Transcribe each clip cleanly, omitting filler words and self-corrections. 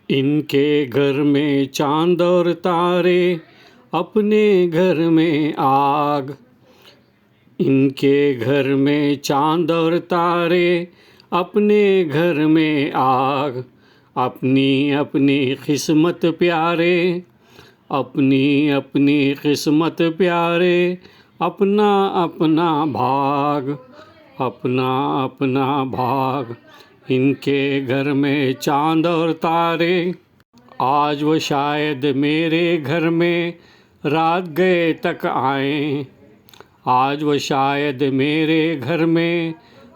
इनके घर में चांद और तारे, अपने घर में आग। इनके घर में चांद और तारे, अपने घर में आग। अपनी अपनी किस्मत प्यारे, अपनी अपनी किस्मत प्यारे, अपना अपना भाग, अपना अपना भाग। इनके घर में चांद और तारे, आज वो शायद मेरे घर में रात गए तक आए। आज वो शायद मेरे घर में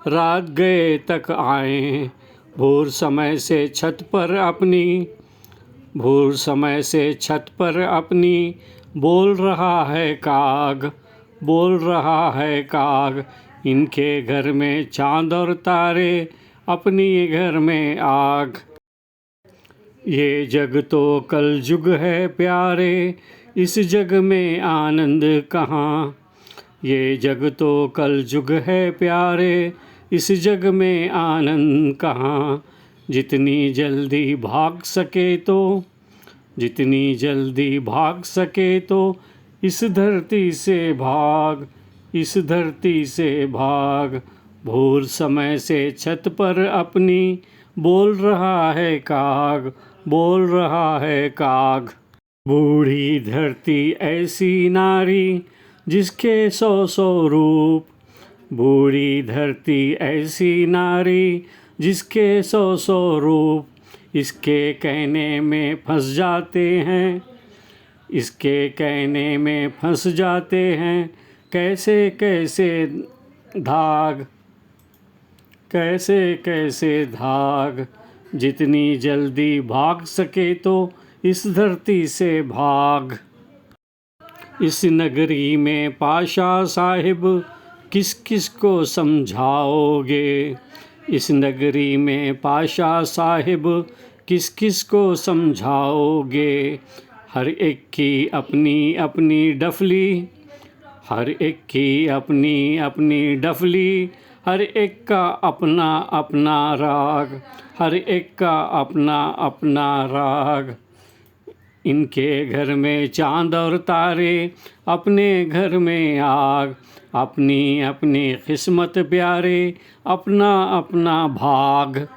रात गए तक आए। भोर समय से छत पर अपनी, भोर समय से छत पर अपनी, बोल रहा है काग, बोल रहा है काग। इनके घर में चांद और तारे, अपनी घर में आग। ये जग तो कल जुग है प्यारे, इस जग में आनंद कहाँ। ये जग तो कल जुग है प्यारे, इस जग में आनंद कहाँ। जितनी जल्दी भाग सके तो, जितनी जल्दी भाग सके तो, इस धरती से भाग, इस धरती से भाग। भोर समय से छत पर अपनी, बोल रहा है काग, बोल रहा है काग। बूढ़ी धरती ऐसी नारी, जिसके 100 रूप। बूढ़ी धरती ऐसी नारी, जिसके 100 रूप। इसके कहने में फंस जाते हैं, इसके कहने में फंस जाते हैं। कैसे कैसे धाग, कैसे कैसे धाग। जितनी जल्दी भाग सके तो, इस धरती से भाग। इस नगरी में पाशा साहिब, किस किस को समझाओगे। इस नगरी में पाशा साहिब, किस किस को समझाओगे। हर एक की अपनी अपनी डफली, हर एक की अपनी अपनी डफली। हर एक का अपना अपना राग, हर एक का अपना अपना राग। इनके घर में चांद और तारे, अपने घर में आग। अपनी अपनी किस्मत प्यारे, अपना अपना भाग।